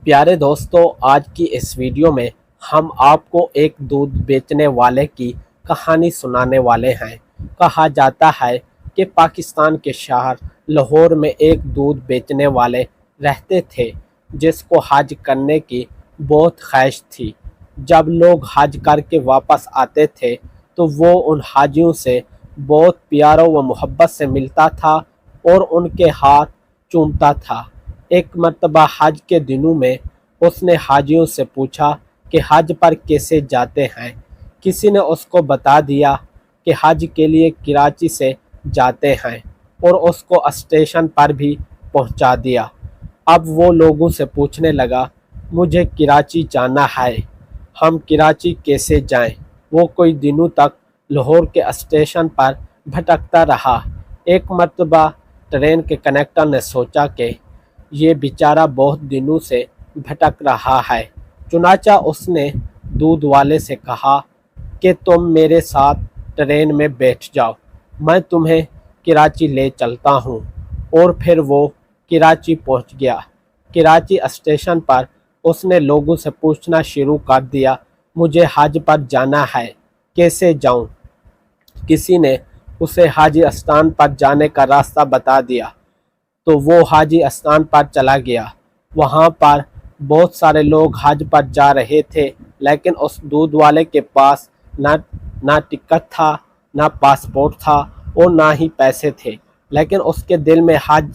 پیارے دوستو، آج کی اس ویڈیو میں ہم آپ کو ایک دودھ بیچنے والے کی کہانی سنانے والے ہیں۔ کہا جاتا ہے کہ پاکستان کے شہر لاہور میں ایک دودھ بیچنے والے رہتے تھے جس کو حج کرنے کی بہت خواہش تھی۔ جب لوگ حج کر کے واپس آتے تھے تو وہ ان حاجیوں سے بہت پیار و محبت سے ملتا تھا اور ان کے ہاتھ چومتا تھا۔ ایک مرتبہ حج کے دنوں میں اس نے حاجیوں سے پوچھا کہ حج پر کیسے جاتے ہیں۔ کسی نے اس کو بتا دیا کہ حج کے لیے کراچی سے جاتے ہیں اور اس کو اسٹیشن پر بھی پہنچا دیا۔ اب وہ لوگوں سے پوچھنے لگا، مجھے کراچی جانا ہے، ہم کراچی کیسے جائیں؟ وہ کئی دنوں تک لاہور کے اسٹیشن پر بھٹکتا رہا۔ ایک مرتبہ ٹرین کے کنڈکٹر نے سوچا کہ یہ بیچارہ بہت دنوں سے بھٹک رہا ہے، چنانچہ اس نے دودھ والے سے کہا کہ تم میرے ساتھ ٹرین میں بیٹھ جاؤ، میں تمہیں کراچی لے چلتا ہوں۔ اور پھر وہ کراچی پہنچ گیا۔ کراچی اسٹیشن پر اس نے لوگوں سے پوچھنا شروع کر دیا، مجھے حج پر جانا ہے، کیسے جاؤں؟ کسی نے اسے حاجی استان پر جانے کا راستہ بتا دیا تو وہ حاجی استان پر چلا گیا۔ وہاں پر بہت سارے لوگ حج پر جا رہے تھے، لیکن اس دودھ والے کے پاس نہ ٹکٹ تھا، نہ پاسپورٹ تھا اور نہ ہی پیسے تھے، لیکن اس کے دل میں حج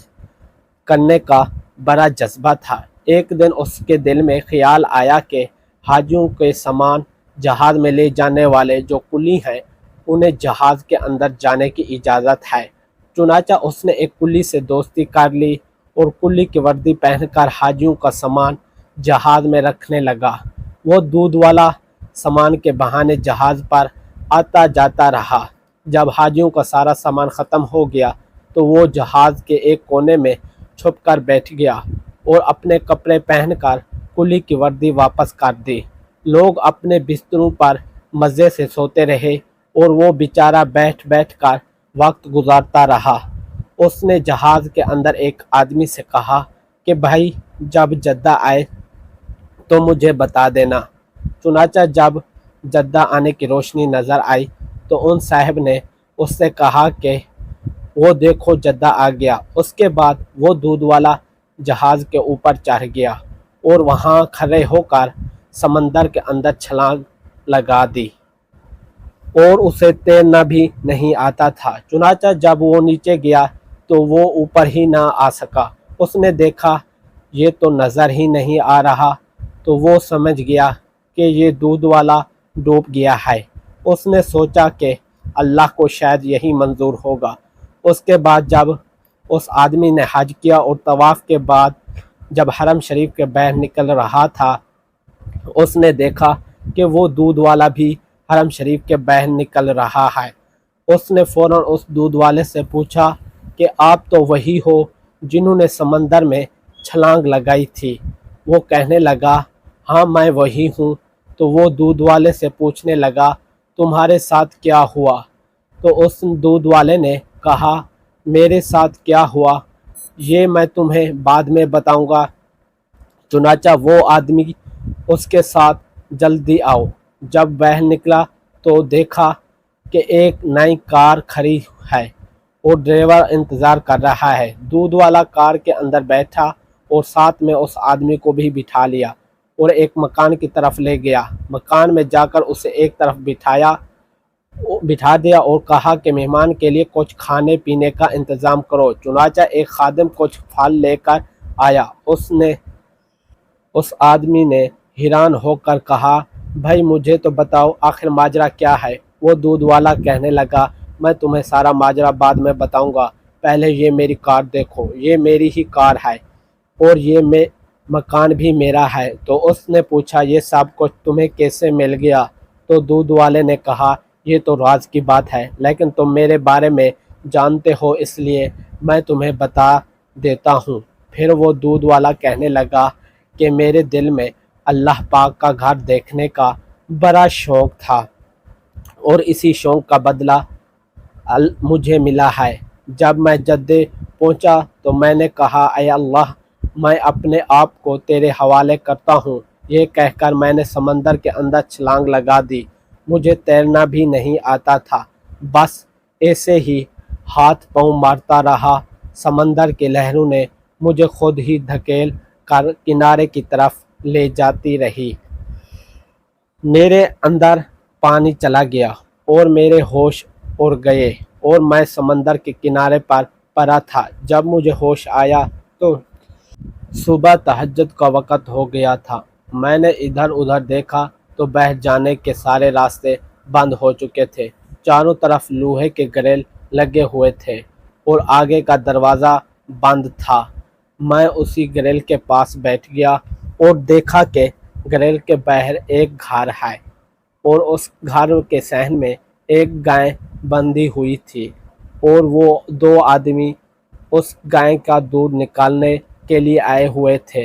کرنے کا بڑا جذبہ تھا۔ ایک دن اس کے دل میں خیال آیا کہ حاجیوں کے سامان جہاز میں لے جانے والے جو کلی ہیں انہیں جہاز کے اندر جانے کی اجازت ہے۔ چنانچہ اس نے ایک کلی سے دوستی کر لی اور کلی کی وردی پہن کر حاجیوں کا سامان جہاز میں رکھنے لگا۔ وہ دودھ والا سامان کے بہانے جہاز پر آتا جاتا رہا۔ جب حاجیوں کا سارا سامان ختم ہو گیا تو وہ جہاز کے ایک کونے میں چھپ کر بیٹھ گیا اور اپنے کپڑے پہن کر کلی کی وردی واپس کر دی۔ لوگ اپنے بستروں پر مزے سے سوتے رہے اور وہ بیچارہ بیٹھ بیٹھ کر وقت گزارتا رہا۔ اس نے جہاز کے اندر ایک آدمی سے کہا کہ بھائی جب جدہ آئے تو مجھے بتا دینا۔ چنانچہ جب جدہ آنے کی روشنی نظر آئی تو ان صاحب نے اس سے کہا کہ وہ دیکھو جدہ آ گیا۔ اس کے بعد وہ دودھ والا جہاز کے اوپر چڑھ گیا اور وہاں کھڑے ہو کر سمندر کے اندر چھلانگ لگا دی اور اسے تیرنا بھی نہیں آتا تھا۔ چنانچہ جب وہ نیچے گیا تو وہ اوپر ہی نہ آ سکا۔ اس نے دیکھا یہ تو نظر ہی نہیں آ رہا تو وہ سمجھ گیا کہ یہ دودھ والا ڈوب گیا ہے۔ اس نے سوچا کہ اللہ کو شاید یہی منظور ہوگا۔ اس کے بعد جب اس آدمی نے حج کیا اور طواف کے بعد جب حرم شریف کے باہر نکل رہا تھا اس نے دیکھا کہ وہ دودھ والا بھی حرم شریف کے باہر نکل رہا ہے۔ اس نے فوراً اس دودھ والے سے پوچھا کہ آپ تو وہی ہو جنہوں نے سمندر میں چھلانگ لگائی تھی؟ وہ کہنے لگا ہاں میں وہی ہوں۔ تو وہ دودھ والے سے پوچھنے لگا تمہارے ساتھ کیا ہوا؟ تو اس دودھ والے نے کہا میرے ساتھ کیا ہوا یہ میں تمہیں بعد میں بتاؤں گا۔ چنانچہ وہ آدمی اس کے ساتھ جلدی آؤ۔ جب باہر نکلا تو دیکھا کہ ایک نئی کار کھڑی ہے اور ڈرائیور انتظار کر رہا ہے۔ دودھ والا کار کے اندر بیٹھا اور ساتھ میں اس آدمی کو بھی بٹھا لیا اور ایک مکان کی طرف لے گیا۔ مکان میں جا کر اسے ایک طرف بٹھا دیا اور کہا کہ مہمان کے لیے کچھ کھانے پینے کا انتظام کرو۔ چنانچہ ایک خادم کچھ پھل لے کر آیا۔ اس آدمی نے حیران ہو کر کہا بھائی مجھے تو بتاؤ آخر ماجرا کیا ہے؟ وہ دودھ والا کہنے لگا میں تمہیں سارا ماجرا بعد میں بتاؤں گا، پہلے یہ میری کار دیکھو، یہ میری ہی کار ہے اور یہ مکان بھی میرا ہے۔ تو اس نے پوچھا یہ سب کچھ تمہیں کیسے مل گیا؟ تو دودھ والے نے کہا یہ تو راز کی بات ہے، لیکن تم میرے بارے میں جانتے ہو اس لیے میں تمہیں بتا دیتا ہوں۔ پھر وہ دودھ والا کہنے لگا کہ میرے دل میں اللہ پاک کا گھر دیکھنے کا بڑا شوق تھا اور اسی شوق کا بدلہ مجھے ملا ہے۔ جب میں جدہ پہنچا تو میں نے کہا اے اللہ میں اپنے آپ کو تیرے حوالے کرتا ہوں۔ یہ کہہ کر میں نے سمندر کے اندر چھلانگ لگا دی۔ مجھے تیرنا بھی نہیں آتا تھا، بس ایسے ہی ہاتھ پاؤں مارتا رہا۔ سمندر کی لہروں نے مجھے خود ہی دھکیل کر کنارے کی طرف لے جاتی رہی۔ میرے اندر پانی چلا گیا اور میرے ہوش اڑ گئے اور میں سمندر کے کنارے پر پڑا تھا۔ جب مجھے ہوش آیا تو صبح تہجد کا وقت ہو گیا تھا۔ میں نے ادھر ادھر دیکھا تو بحر جانے کے سارے راستے بند ہو چکے تھے۔ چاروں طرف لوہے کے گریل لگے ہوئے تھے اور آگے کا دروازہ بند تھا۔ میں اسی گریل کے پاس بیٹھ گیا اور دیکھا کہ گریل کے باہر ایک گھر ہے اور اس گھر کے صحن میں ایک گائے بندھی ہوئی تھی اور وہ دو آدمی اس گائے کا دودھ نکالنے کے لیے آئے ہوئے تھے،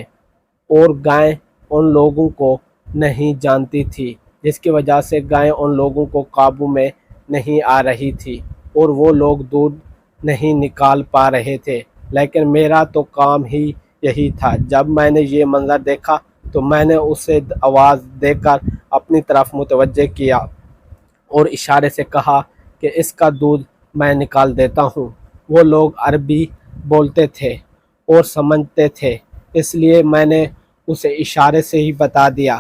اور گائے ان لوگوں کو نہیں جانتی تھی، جس کی وجہ سے گائے ان لوگوں کو قابو میں نہیں آ رہی تھی اور وہ لوگ دودھ نہیں نکال پا رہے تھے۔ لیکن میرا تو کام ہی یہی تھا۔ جب میں نے یہ منظر دیکھا تو میں نے اسے آواز دے کر اپنی طرف متوجہ کیا اور اشارے سے کہا کہ اس کا دودھ میں نکال دیتا ہوں۔ وہ لوگ عربی بولتے تھے اور سمجھتے تھے، اس لیے میں نے اسے اشارے سے ہی بتا دیا،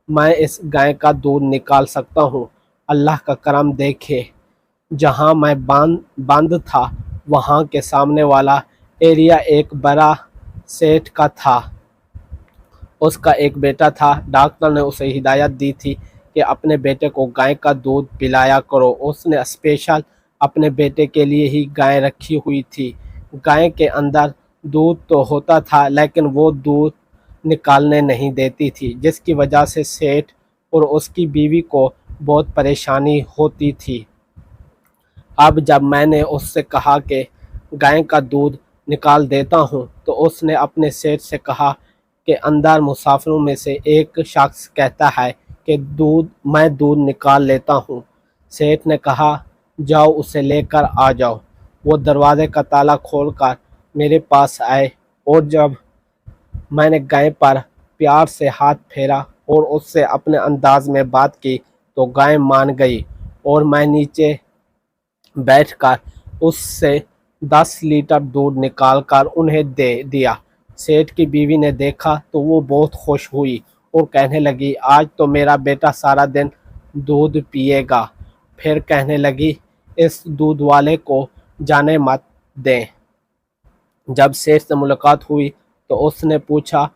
میں اس گائے کا دودھ نکال سکتا ہوں۔ اللہ کا کرم دیکھے، جہاں میں بند تھا وہاں کے سامنے والا ایریا ایک بڑا سیٹھ کا تھا۔ اس کا ایک بیٹا تھا۔ ڈاکٹر نے اسے ہدایت دی تھی کہ اپنے بیٹے کو گائے کا دودھ پلایا کرو۔ اس نے اسپیشل اپنے بیٹے کے لیے ہی گائے رکھی ہوئی تھی۔ گائے کے اندر دودھ تو ہوتا تھا لیکن وہ دودھ نکالنے نہیں دیتی تھی، جس کی وجہ سے سیٹھ اور اس کی بیوی کو بہت پریشانی ہوتی تھی۔ اب جب میں نے اس سے کہا کہ گائے کا دودھ نکال دیتا ہوں تو اس نے اپنے سیٹھ سے کہا کہ اندر مسافروں میں سے ایک شخص کہتا ہے کہ میں دودھ نکال لیتا ہوں۔ سیٹھ نے کہا جاؤ اسے لے کر آ جاؤ۔ وہ دروازے کا تالا کھول کر میرے پاس آئے اور جب میں نے گائے پر پیار سے ہاتھ پھیرا اور اس سے اپنے انداز میں بات کی تو گائے مان گئی اور میں نیچے بیٹھ کر اس سے 10 لیٹر دودھ نکال کر انہیں دے دیا۔ سیٹھ کی بیوی نے دیکھا تو وہ بہت خوش ہوئی اور کہنے لگی آج تو میرا بیٹا سارا دن دودھ پیے گا۔ پھر کہنے لگی اس دودھ والے کو جانے مت دیں۔ جب سیٹھ سے ملاقات ہوئی تو اس نے پوچھا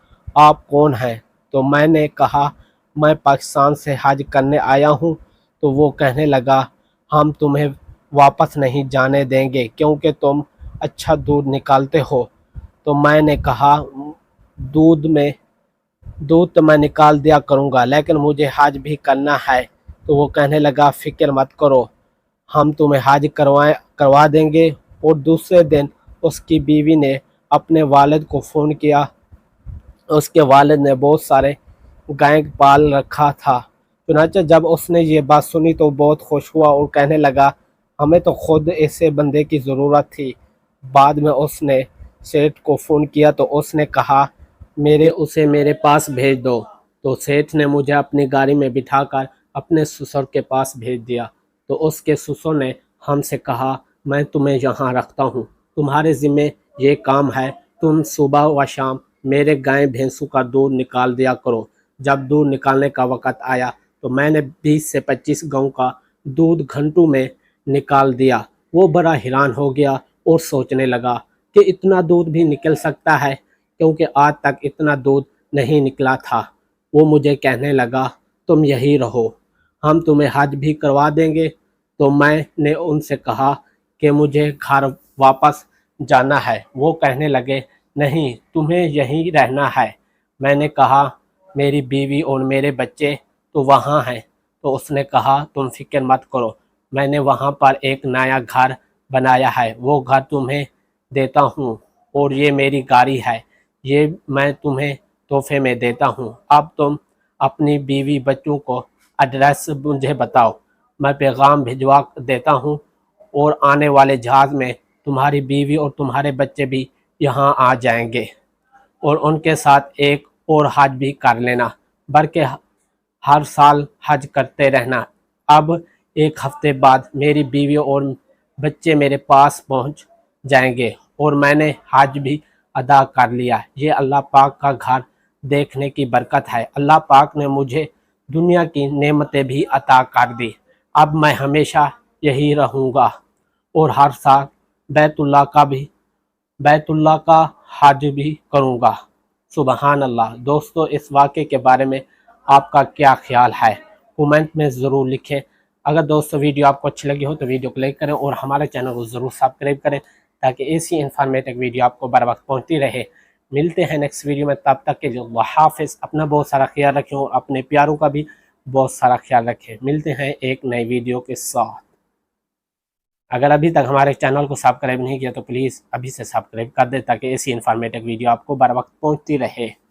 آپ کون ہیں؟ تو میں نے کہا میں پاکستان سے حج کرنے آیا ہوں۔ تو وہ کہنے لگا ہم تمہیں واپس نہیں جانے دیں گے کیونکہ تم اچھا دودھ نکالتے ہو۔ تو میں نے کہا دودھ تو میں نکال دیا کروں گا لیکن مجھے حج بھی کرنا ہے۔ تو وہ کہنے لگا فکر مت کرو، ہم تمہیں حج کروا دیں گے۔ اور دوسرے دن اس کی بیوی نے اپنے والد کو فون کیا۔ اس کے والد نے بہت سارے گائے پال رکھا تھا۔ چنانچہ جب اس نے یہ بات سنی تو بہت خوش ہوا اور کہنے لگا ہمیں تو خود ایسے بندے کی ضرورت تھی۔ بعد میں اس نے سیٹھ کو فون کیا تو اس نے کہا اسے میرے پاس بھیج دو۔ تو سیٹھ نے مجھے اپنی گاڑی میں بٹھا کر اپنے سسر کے پاس بھیج دیا۔ تو اس کے سسر نے ہم سے کہا میں تمہیں یہاں رکھتا ہوں، تمہارے ذمہ یہ کام ہے، تم صبح و شام میرے گائے بھینسوں کا دودھ نکال دیا کرو۔ جب دودھ نکالنے کا وقت آیا تو میں نے 20 سے 25 گاؤں کا دودھ گھنٹوں میں نکال دیا۔ وہ بڑا حیران ہو گیا اور سوچنے لگا کہ اتنا دودھ بھی نکل سکتا ہے، کیونکہ آج تک اتنا دودھ نہیں نکلا تھا۔ وہ مجھے کہنے لگا تم یہی رہو، ہم تمہیں حج بھی کروا دیں گے۔ تو میں نے ان سے کہا کہ مجھے گھر واپس جانا ہے۔ وہ کہنے لگے نہیں تمہیں یہیں رہنا ہے۔ میں نے کہا میری بیوی اور میرے بچے تو وہاں ہیں۔ تو اس نے کہا تم فکر مت کرو، میں نے وہاں پر ایک نیا گھر بنایا ہے، وہ گھر تمہیں دیتا ہوں، اور یہ میری گاڑی ہے، یہ میں تمہیں تحفے میں دیتا ہوں۔ اب تم اپنی بیوی بچوں کو ایڈریس مجھے بتاؤ، میں پیغام بھجوا دیتا ہوں اور آنے والے جہاز میں تمہاری بیوی اور تمہارے بچے بھی یہاں آ جائیں گے۔ اور ان کے ساتھ ایک اور حج بھی کر لینا، بلکہ ہر سال حج کرتے رہنا۔ اب ایک ہفتے بعد میری بیوی اور بچے میرے پاس پہنچ جائیں گے اور میں نے حج بھی ادا کر لیا۔ یہ اللہ پاک کا گھر دیکھنے کی برکت ہے۔ اللہ پاک نے مجھے دنیا کی نعمتیں بھی عطا کر دی۔ اب میں ہمیشہ یہی رہوں گا اور ہر سال بیت اللہ کا حج بھی کروں گا۔ سبحان اللہ۔ دوستو، اس واقعے کے بارے میں آپ کا کیا خیال ہے؟ کومنٹ میں ضرور لکھیں۔ اگر دوستو ویڈیو آپ کو اچھی لگی ہو تو ویڈیو کو لائک کریں اور ہمارے چینل کو ضرور سبسکرائب کریں تاکہ ایسی انفارمیٹو ویڈیو آپ کو بر وقت پہنچتی رہے۔ ملتے ہیں نیکسٹ ویڈیو میں، تب تک کے لیے اللہ حافظ۔ اپنا بہت سارا خیال رکھیں اور اپنے پیاروں کا بھی بہت سارا خیال رکھیں۔ ملتے ہیں ایک نئی ویڈیو کے ساتھ۔ اگر ابھی تک ہمارے چینل کو سبسکرائب نہیں کیا تو پلیز ابھی سے سبسکرائب کر دیں تاکہ ایسی انفارمیٹو ویڈیو آپ کو بر وقت پہنچتی رہے۔